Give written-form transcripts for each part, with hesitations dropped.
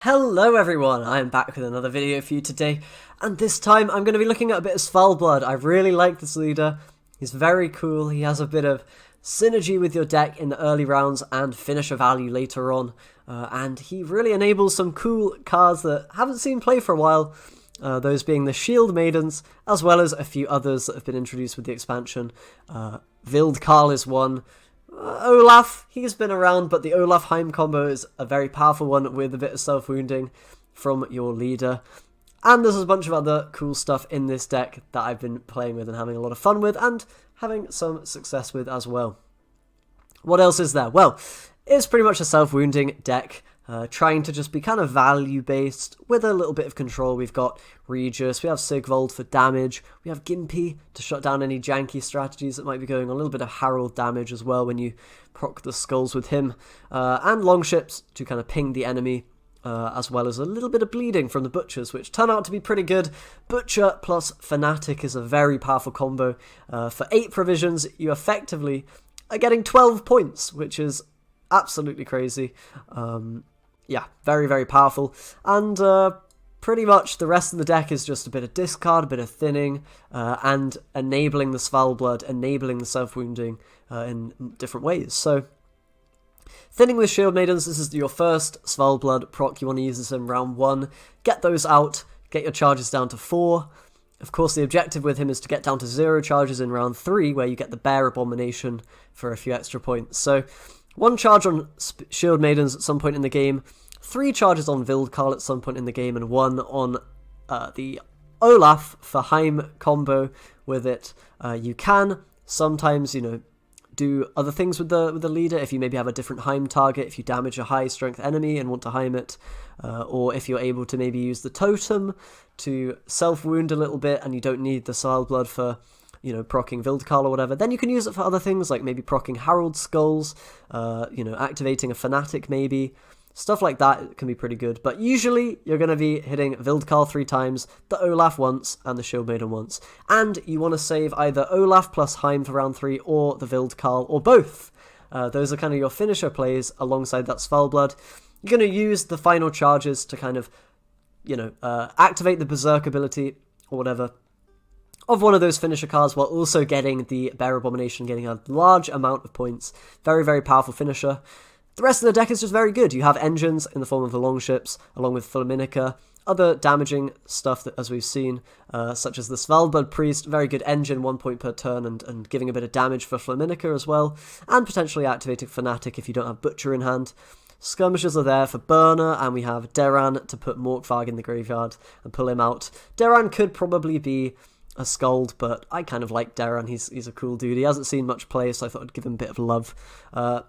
Hello everyone, I am back with another video for you today, and this time I'm going to be looking at a bit of Svalblod. I really like this leader. He's very cool, he has a bit of synergy with your deck in the early rounds and finisher value later on, and he really enables some cool cards that haven't seen play for a while, those being the Shield Maidens, as well as a few others that have been introduced with the expansion. Vildkarl is one. Olaf, he's been around, but the Olaf-Heim combo is a very powerful one with a bit of self-wounding from your leader. And there's a bunch of other cool stuff in this deck that I've been playing with and having a lot of fun with and having some success with as well. What else is there? Well, it's pretty much a self-wounding deck. Trying to just be kind of value-based with a little bit of control. We've got Regis, we have Sigvald for damage, we have Gimpy to shut down any janky strategies that might be going, a little bit of Harald damage as well when you proc the skulls with him, and Longships to kind of ping the enemy, as well as a little bit of bleeding from the Butchers, which turn out to be pretty good. Butcher plus Fanatic is a very powerful combo. For 8 provisions, you effectively are getting 12 points, which is absolutely crazy. Yeah, very, very powerful. And pretty much the rest of the deck is just a bit of discard, a bit of thinning, and enabling the Svalblod, enabling the self-wounding in different ways. So, thinning with Shield Maidens, this is your first Svalblod proc. You want to use this in round 1. Get those out, get your charges down to 4. Of course, the objective with him is to get down to 0 charges in round 3, where you get the Bear Abomination for a few extra points. So, 1 charge on Shield Maidens at some point in the game, 3 charges on Vildkarl at some point in the game, and 1 on the Olaf for Heim combo with it. You can sometimes, do other things with the leader if you maybe have a different Heim target, if you damage a high strength enemy and want to Heim it, or if you're able to maybe use the totem to self-wound a little bit and you don't need the Svalblod for proccing Vildkarl or whatever, then you can use it for other things, like maybe proccing Harald Skulls, activating a Fanatic maybe. Stuff like that can be pretty good, but usually you're going to be hitting Vildkarl 3 times, the Olaf once, and the Shield Maiden once. And you want to save either Olaf plus Heim for round 3, or the Vildkarl, or both. Those are kind of your finisher plays alongside that Svalblod. You're going to use the final charges to kind of, activate the Berserk ability, or whatever, of one of those finisher cards, while also getting the Bear Abomination, getting a large amount of points. Very, very powerful finisher. The rest of the deck is just very good. You have engines in the form of the Longships, along with Flaminica, other damaging stuff that, as we've seen, such as the Svalbard Priest, very good engine, 1 point per turn, and giving a bit of damage for Flaminica as well, and potentially activating Fanatic if you don't have Butcher in hand. Skirmishers are there for Burner, and we have Deran to put Morkvarg in the graveyard and pull him out. Deran could probably be a Skald, but I kind of like Deran. He's a cool dude. He hasn't seen much play, so I thought I'd give him a bit of love.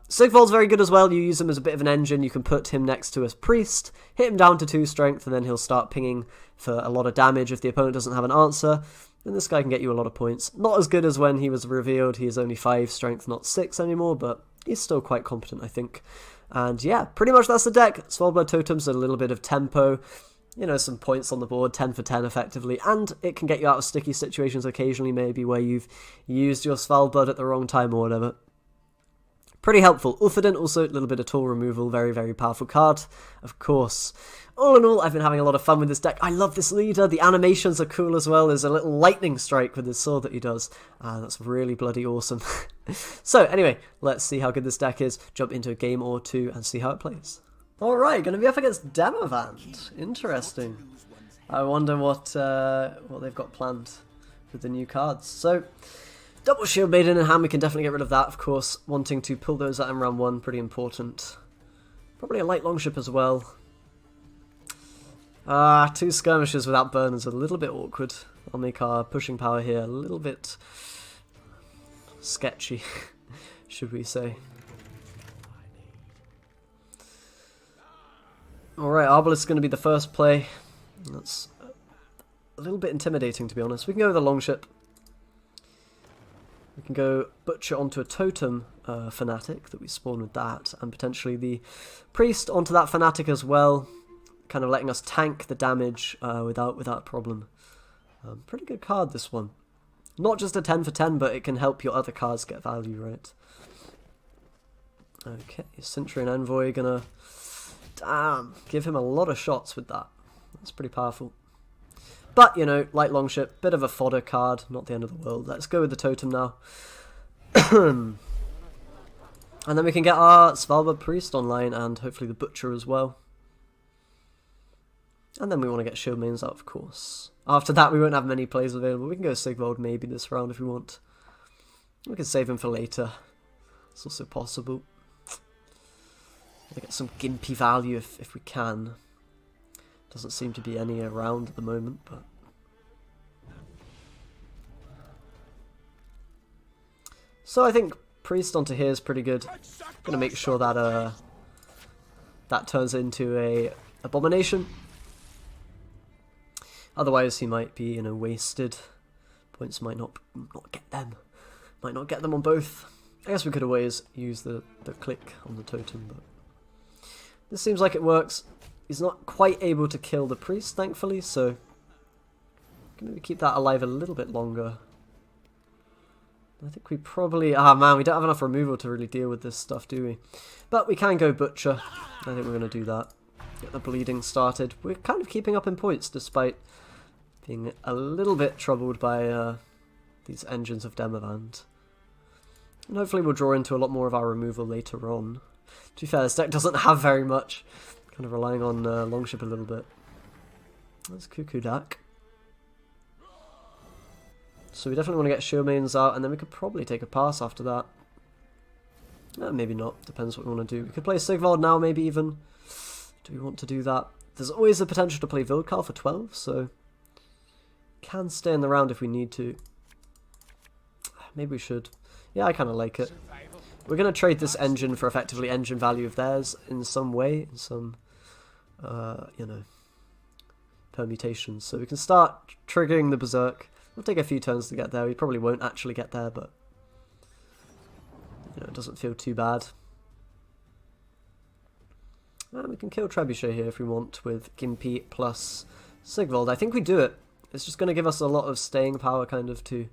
Sigvald's very good as well. You use him as a bit of an engine. You can put him next to a priest, hit him down to 2 strength, and then he'll start pinging for a lot of damage if the opponent doesn't have an answer. Then this guy can get you a lot of points. Not as good as when he was revealed. He is only 5 strength, not 6 anymore, but he's still quite competent, I think. And yeah, pretty much that's the deck. Svalblod Totems, a little bit of tempo, some points on the board, 10 for 10 effectively, and it can get you out of sticky situations occasionally, maybe where you've used your Svalbard at the wrong time or whatever. Pretty helpful. Uthadin, also a little bit of tool removal, very, very powerful card, of course. All in all, I've been having a lot of fun with this deck. I love this leader. The animations are cool as well. There's a little lightning strike with his sword that he does. That's really bloody awesome. So anyway, let's see how good this deck is, jump into a game or two and see how it plays. Alright, going to be up against Demavant. Interesting. I wonder what they've got planned with the new cards. So, double Shield Maiden in hand, we can definitely get rid of that, of course. Wanting to pull those out in round 1, pretty important. Probably a light Longship as well. 2 Skirmishers without burners a little bit awkward. I'll make our pushing power here a little bit sketchy, should we say. Alright, Arbalest is going to be the first play. That's a little bit intimidating, to be honest. We can go with a Longship. We can go Butcher onto a Totem Fanatic that we spawn with that, and potentially the Priest onto that Fanatic as well, kind of letting us tank the damage without a problem. Pretty good card, this one. Not just a 10 for 10, but it can help your other cards get value, right? Okay, Centurion Envoy gonna Damn, give him a lot of shots with that. That's pretty powerful. But, you know, light longship, bit of a fodder card, not the end of the world. Let's go with the totem now. And then we can get our Svalbard priest online, and hopefully the butcher as well. And then we want to get shield mains out, of course. After that, we won't have many plays available. We can go Sigvald maybe this round if we want. We can save him for later. It's also possible. We'll get some gimpy value if we can. Doesn't seem to be any around at the moment, but... So I think priest onto here is pretty good. Gonna make sure that that turns into a abomination. Otherwise he might be, you know, wasted. Points might not get them. Might not get them on both. I guess we could always use the click on the totem, but this seems like it works. He's not quite able to kill the priest, thankfully, so can maybe keep that alive a little bit longer. I think we probably... Ah, man, we don't have enough removal to really deal with this stuff, do we? But we can go butcher. I think we're going to do that. Get the bleeding started. We're kind of keeping up in points, despite being a little bit troubled by these engines of Demavand. And hopefully we'll draw into a lot more of our removal later on. To be fair, this deck doesn't have very much. Kind of relying on Longship a little bit. That's Cuckoo Dak. So we definitely want to get shield mains out, and then we could probably take a pass after that. Maybe not, depends what we want to do. We could play Sigvald now, maybe even. Do we want to do that? There's always the potential to play Vildkarl for 12, so can stay in the round if we need to. Maybe we should. Yeah, I kind of like it. We're going to trade this engine for effectively engine value of theirs in some way, in some, you know, permutations. So we can start triggering the Berserk. It'll take a few turns to get there. We probably won't actually get there, but you know, it doesn't feel too bad. And we can kill Trebuchet here if we want with Gimpy plus Sigvald. I think we do it. It's just going to give us a lot of staying power, kind of, to you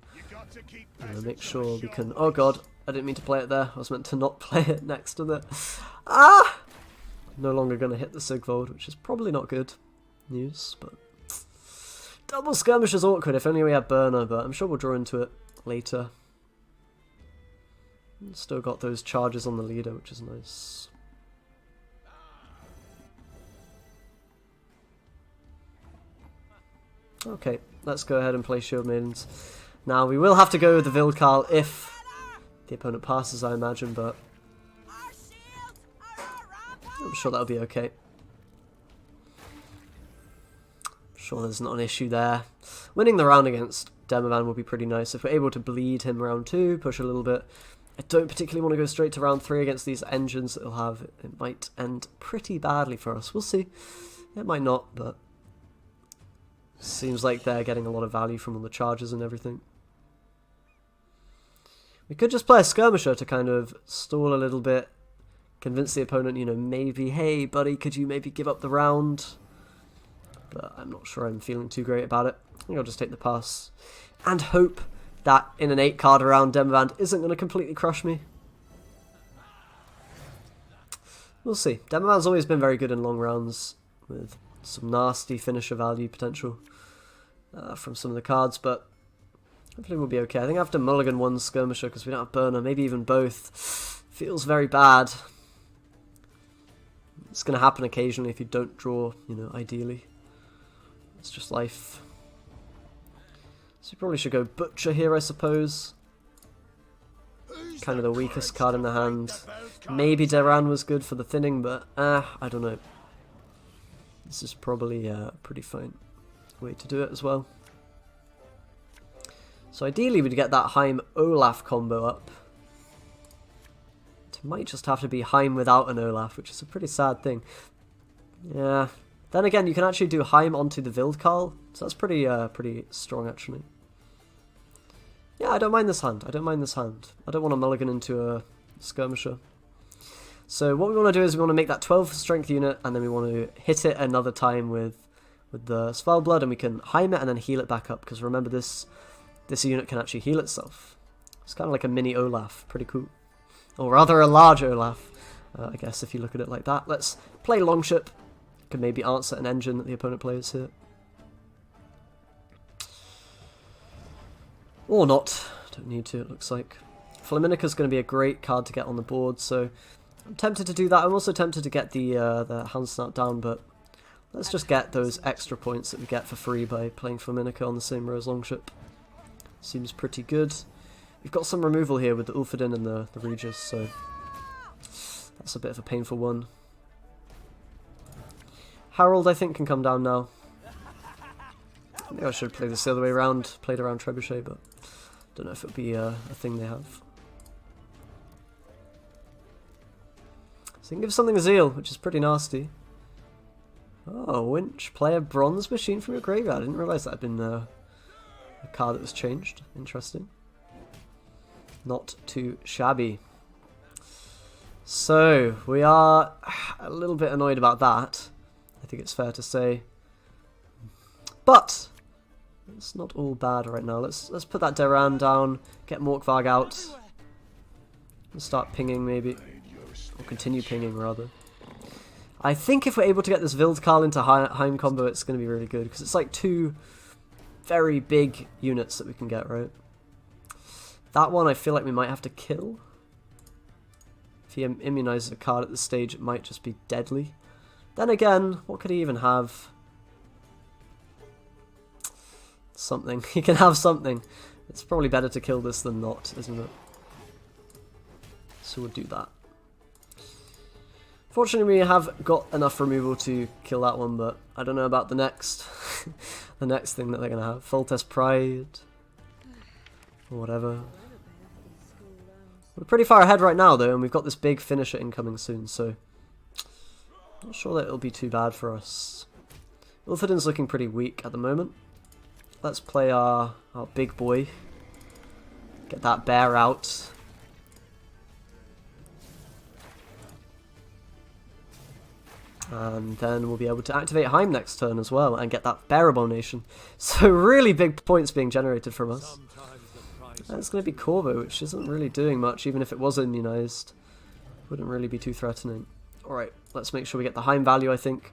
know, make sure we can... Oh god, I didn't mean to play it there. I was meant to not play it next to the... Ah! No longer going to hit the Sigvald, which is probably not good news, but... Double skirmish is awkward, if only we had Burner, but I'm sure we'll draw into it later. Still got those charges on the leader, which is nice. Okay, let's go ahead and play Shield Maidens. Now, we will have to go with the Vildkarl if the opponent passes, I imagine, but I'm sure that'll be okay. Sure, there's not an issue there. Winning the round against Demavand will be pretty nice. If we're able to bleed him round 2, push a little bit. I don't particularly want to go straight to round 3 against these engines that he'll have. It might end pretty badly for us. We'll see. It might not, but seems like they're getting a lot of value from all the charges and everything. We could just play a Skirmisher to kind of stall a little bit. Convince the opponent, you know, maybe, hey buddy, could you maybe give up the round? But I'm not sure I'm feeling too great about it. I think I'll just take the pass. And hope that in an 8 card round, Demavand isn't going to completely crush me. We'll see. Demavand's always been very good in long rounds, with some nasty finisher value potential from some of the cards, but hopefully we'll be okay. I think I have to mulligan one Skirmisher because we don't have Burner, maybe even both. Feels very bad. It's going to happen occasionally if you don't draw, you know, ideally. It's just life. So we probably should go Butcher here, I suppose. Kind of the weakest card in the hand. Maybe Deran was good for the thinning, but I don't know. This is probably a pretty fine way to do it as well. So ideally we'd get that Heim-Olaf combo up. It might just have to be Heim without an Olaf, which is a pretty sad thing. Yeah. Then again, you can actually do Heim onto the Vildkarl, so that's pretty strong actually. Yeah, I don't mind this hand. I don't mind this hand. I don't want to mulligan into a Skirmisher. So what we want to do is we want to make that 12 strength unit, and then we want to hit it another time with the Svalblod, and we can Heim it and then heal it back up, because remember this unit can actually heal itself. It's kind of like a mini Olaf. Pretty cool. Or rather a large Olaf. I guess if you look at it like that. Let's play Longship. Can maybe answer an engine that the opponent plays here. Or not. Don't need to, it looks like. Flaminica's going to be a great card to get on the board, so I'm tempted to do that. I'm also tempted to get the hand snap down, but let's just get those extra points that we get for free by playing Flaminica on the same row as Longship. Seems pretty good. We've got some removal here with the Ulfodin and the Regis, so that's a bit of a painful one. Harold, I think, can come down now. Maybe I should play this the other way around, played around Trebuchet, but don't know if it'll be a thing they have. So you can give something a Zeal, which is pretty nasty. Oh, Winch, play a Bronze Machine from your graveyard. I didn't realise that had been a card that was changed. Interesting. Not too shabby. So, we are a little bit annoyed about that. I think it's fair to say. But it's not all bad right now. Let's put that Deran down, get Morkvarg out, and start pinging maybe. Or continue pinging, rather. I think if we're able to get this Vildkarl into Heim combo, it's going to be really good, because it's like two very big units that we can get, right? That one I feel like we might have to kill. If he immunizes a card at this stage, it might just be deadly. Then again, what could he even have? Something. He can have something. It's probably better to kill this than not, isn't it? So we'll do that. Fortunately, we have got enough removal to kill that one, but I don't know about the next. The next thing that they're going to have. Foltest Pride. Or whatever. We're pretty far ahead right now, though, and we've got this big finisher incoming soon, so not sure that it'll be too bad for us. Ulfodin's looking pretty weak at the moment. Let's play our big boy. Get that bear out. And then we'll be able to activate Heim next turn as well and get that bear abomination. So really big points being generated from us. And it's going to be Corvo, which isn't really doing much, even if it was immunized. Wouldn't really be too threatening. Alright, let's make sure we get the Heim value, I think.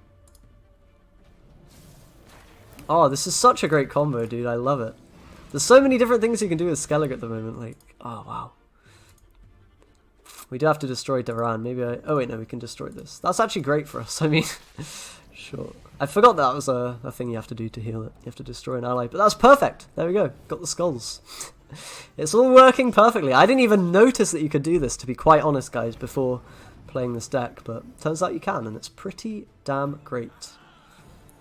Oh, this is such a great combo, dude. I love it. There's so many different things you can do with Skellig at the moment. Like, oh, wow. We do have to destroy Deran. Maybe I... Oh, wait, no, we can destroy this. That's actually great for us. I mean, sure. I forgot that was a thing you have to do to heal it. You have to destroy an ally. But that's perfect. There we go. Got the skulls. It's all working perfectly. I didn't even notice that you could do this, to be quite honest, guys, before playing this deck. But turns out you can, and it's pretty damn great.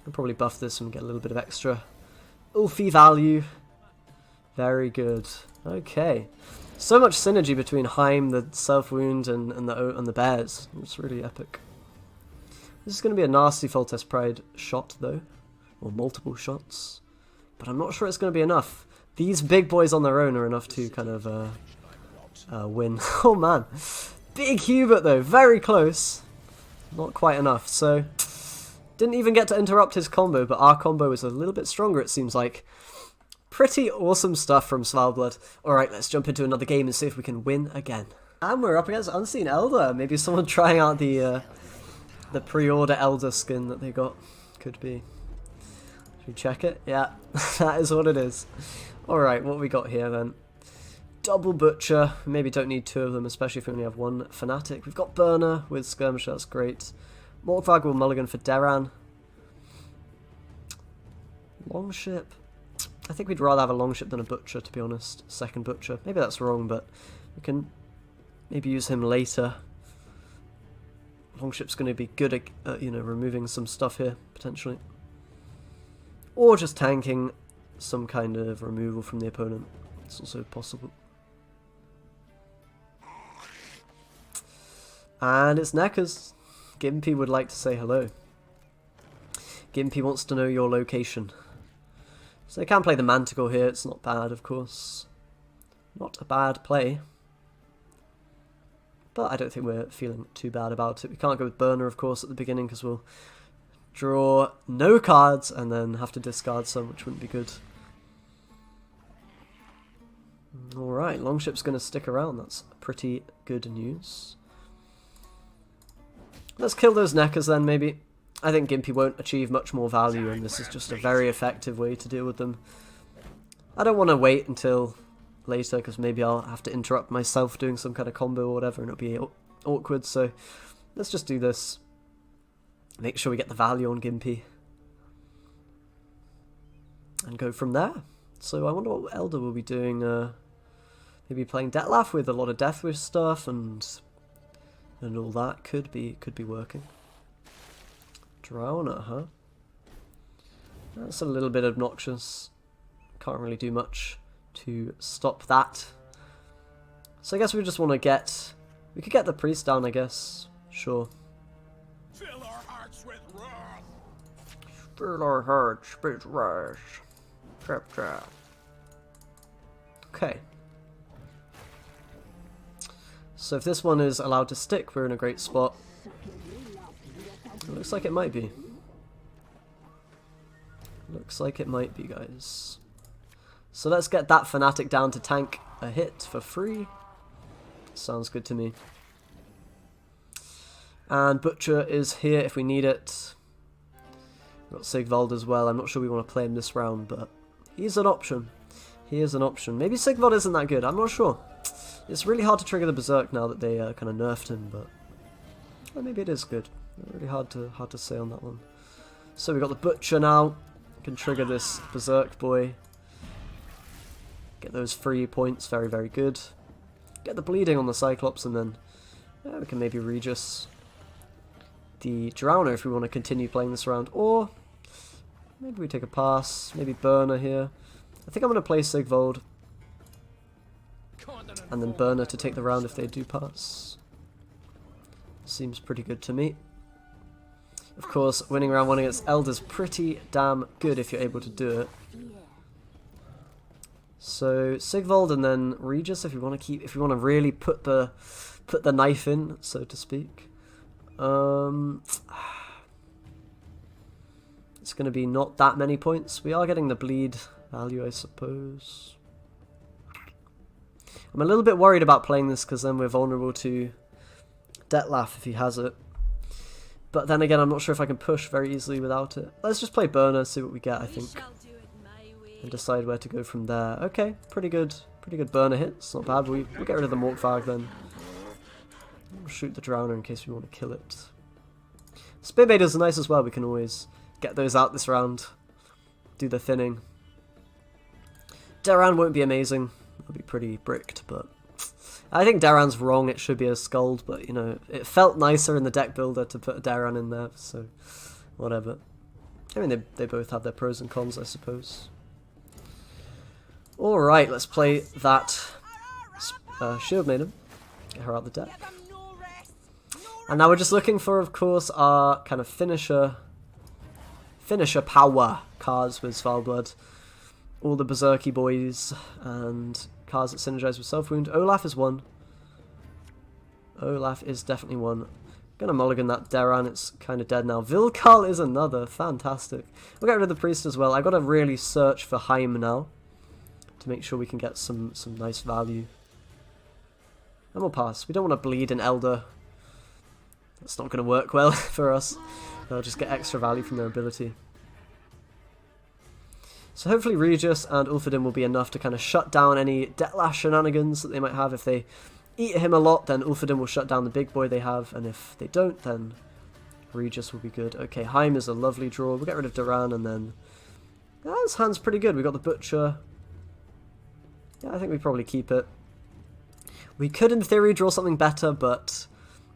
I'll probably buff this and get a little bit of extra Ulfi value. Very good. Okay. So much synergy between Heim, the self-wound, and the bears. It's really epic. This is going to be a nasty Foltest Pride shot, though. Or multiple shots. But I'm not sure it's going to be enough. These big boys on their own are enough to kind of win. Oh, man. Big Hubert, though. Very close. Not quite enough. So, didn't even get to interrupt his combo, but our combo is a little bit stronger, it seems like. Pretty awesome stuff from Svalblod. Alright, let's jump into another game and see if we can win again. And we're up against Unseen Elder. Maybe someone trying out the pre-order Elder skin that they got. Could be. Should we check it? Yeah, that is what it is. Alright, what we got here then? Double Butcher. Maybe don't need two of them, especially if we only have one Fanatic. We've got Burner with Skirmisher, that's great. Morkvarg will mulligan for Deran. Longship. I think we'd rather have a Longship than a Butcher, to be honest. Second Butcher. Maybe that's wrong, but we can maybe use him later. Longship's going to be good at, you know, removing some stuff here, potentially. Or just tanking some kind of removal from the opponent. It's also possible. And it's Neckers. Gimpy would like to say hello. Gimpy wants to know your location. So they can play the Manticore here, it's not bad, of course. Not a bad play. But I don't think we're feeling too bad about it. We can't go with Burner, of course, at the beginning, because we'll draw no cards and then have to discard some, which wouldn't be good. Alright, Longship's going to stick around, that's pretty good news. Let's kill those Neckers then, maybe. I think Gimpy won't achieve much more value, and this is just a very effective way to deal with them. I don't want to wait until later, because maybe I'll have to interrupt myself doing some kind of combo or whatever, and it'll be awkward, so let's just do this. Make sure we get the value on Gimpy. And go from there. So I wonder what Elder will be doing. Maybe playing Detlef with a lot of Death Wish stuff and all that could be working. Drowner, huh? That's a little bit obnoxious. Can't really do much to stop that. So I guess we just want to get... We could get the priest down, I guess. Sure. Fill our hearts with wrath. Fill our hearts with wrath. Trap trap. Okay. So if this one is allowed to stick, we're in a great spot. It looks like it might be. Looks like it might be, guys. So let's get that Fanatic down to tank a hit for free. Sounds good to me. And Butcher is here if we need it. We've got Sigvald as well. I'm not sure we want to play him this round, but he's an option. He is an option. Maybe Sigvald isn't that good. I'm not sure. It's really hard to trigger the Berserk now that they kind of nerfed him, but well, maybe it is good. Really hard to say on that one. So we've got the Butcher now. Can trigger this Berserk boy. Get those free points. Very, very good. Get the bleeding on the Cyclops, and then we can maybe Regis the Drowner if we want to continue playing this round, or maybe we take a pass. Maybe Burner here. I think I'm going to play Sigvald and then Burner to take the round if they do pass. Seems pretty good to me. Of course, winning round 1 against Elder's pretty damn good if you're able to do it. So Sigvald and then Regis if we want to really put the knife in, so to speak. It's going to be not that many points. We are getting the bleed value, I suppose. I'm a little bit worried about playing this because then we're vulnerable to Detlef if he has it. But then again, I'm not sure if I can push very easily without it. Let's just play Burner, see what we get, I think. And decide where to go from there. Okay, pretty good Burner hits. Not bad. We'll get rid of the Morkvarg then. We'll shoot the Drowner in case we want to kill it. Spearbaider's nice as well. We can always get those out this round. Do the thinning. Daran won't be amazing. It'll be pretty bricked, but I think Daran's wrong. It should be a Skald, but you know, it felt nicer in the deck builder to put a Daran in there, so whatever. I mean, they both have their pros and cons, I suppose. Alright, let's play that Shield Maiden. Get her out the deck. And now we're just looking for, of course, our kind of finisher power cards with Svalblod. All the Berserky boys and cards that synergize with Self-Wound. Olaf is one. Olaf is definitely one. I'm gonna mulligan that Daran, it's kind of dead now. Vilkarl is another, fantastic. We'll get rid of the Priest as well. I've got to really search for Heim now to make sure we can get some nice value. And we'll pass. We don't want to bleed an Elder. That's not going to work well for us. They'll just get extra value from their ability. So hopefully Regis and Ulfodin will be enough to kind of shut down any Detlef shenanigans that they might have. If they eat him a lot, then Ulfodin will shut down the big boy they have, and if they don't, then Regis will be good. Okay, Heim is a lovely draw. We'll get rid of Daran, and then this hand's pretty good. We got the Butcher. Yeah, I think we probably keep it. We could, in theory, draw something better, but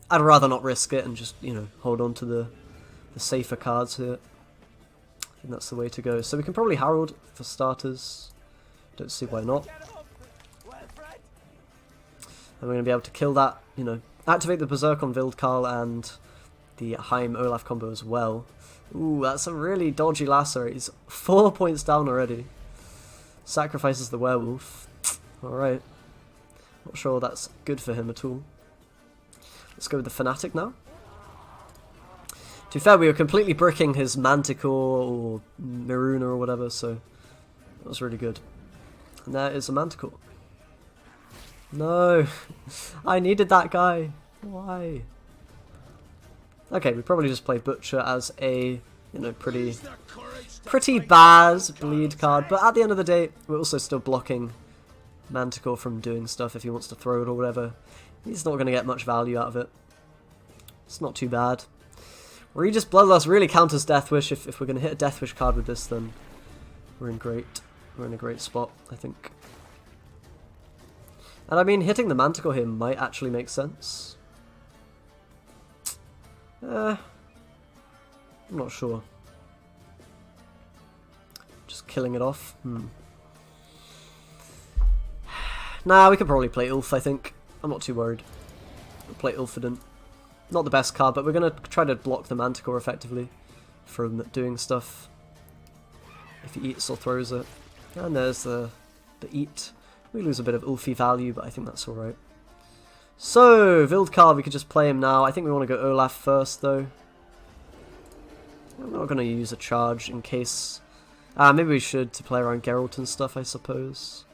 I'd rather not risk it and just, you know, hold on to the safer cards here. I think that's the way to go. So we can probably Herald for starters. Don't see why not. And we're going to be able to kill that, you know, activate the Berserk on Vilkarl and the Heim Olaf combo as well. Ooh, that's a really dodgy lacerate. He's 4 points down already. Sacrifices the werewolf. Alright. Not sure that's good for him at all. Let's go with the Fanatic now. To be fair, we were completely bricking his Manticore or Maruna or whatever, so that was really good. And there is a Manticore. No! I needed that guy. Why? Okay, we probably just play Butcher as a, you know, pretty The courage to pretty fight bad the bleed gods. card, but at the end of the day, we're also still blocking Manticore from doing stuff if he wants to throw it or whatever. He's not going to get much value out of it. It's not too bad. Regis Bloodlust really counters Death Wish. If we're going to hit a Death Wish card with this, then we're in a great spot, I think. And I mean, hitting the Manticore here might actually make sense. I'm not sure. Just killing it off? Nah, we could probably play Ulf, I think. I'm not too worried. We'll play Ulfident. Not the best card, but we're going to try to block the Manticore effectively from doing stuff if he eats or throws it. And there's the eat. We lose a bit of Ulfy value, but I think that's alright. So, Vildkarl, we could just play him now. I think we want to go Olaf first, though. I'm not going to use a charge in case... maybe we should to play around Geralt and stuff, I suppose.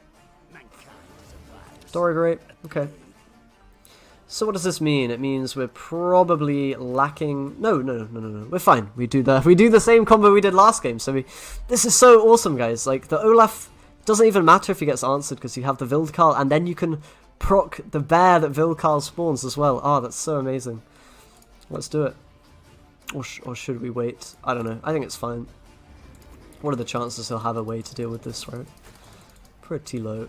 Story great. Okay. So what does this mean? It means we're probably lacking... No. We're fine. We do the same combo we did last game. So this is so awesome, guys. Like, the Olaf doesn't even matter if he gets answered because you have the Vildkarl, and then you can proc the bear that Vildkarl spawns as well. Oh, that's so amazing. Let's do it. Or should we wait? I don't know. I think it's fine. What are the chances he'll have a way to deal with this, right? Pretty low.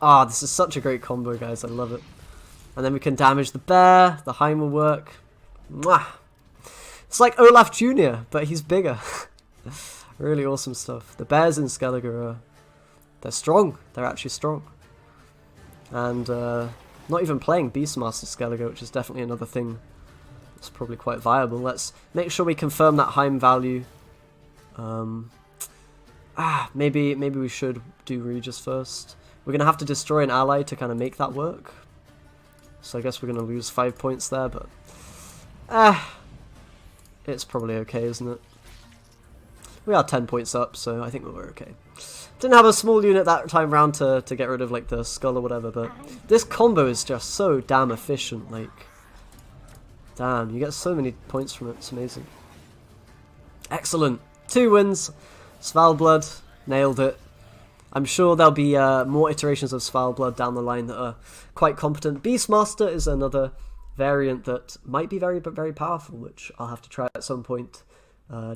Ah, this is such a great combo, guys. I love it. And then we can damage the bear. The Heim will work. Mwah! It's like Olaf Jr., but he's bigger. Really awesome stuff. The bears in Skellige they're strong. They're actually strong. And not even playing Beastmaster Skellige, which is definitely another thing that's probably quite viable. Let's make sure we confirm that Heim value. Maybe we should do Regis first. We're going to have to destroy an ally to kind of make that work. So I guess we're going to lose 5 points there, but... it's probably okay, isn't it? We are 10 points up, so I think we're okay. Didn't have a small unit that time round to get rid of like the skull or whatever, but this combo is just so damn efficient, like... Damn, you get so many points from it, it's amazing. Excellent. 2 wins. Svalblod, nailed it. I'm sure there'll be more iterations of Svalblod down the line that are quite competent. Beastmaster is another variant that might be very powerful, which I'll have to try at some point.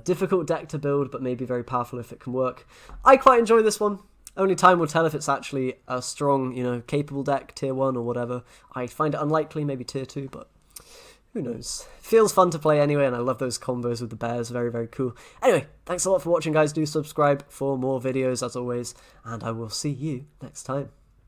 Difficult deck to build, but maybe very powerful if it can work. I quite enjoy this one. Only time will tell if it's actually a strong, you know, capable deck, tier 1 or whatever. I find it unlikely, maybe tier 2, but who knows. Feels fun to play anyway, and I love those combos with the bears. Very cool. Anyway, thanks a lot for watching, guys. Do subscribe for more videos, as always, and I will see you next time.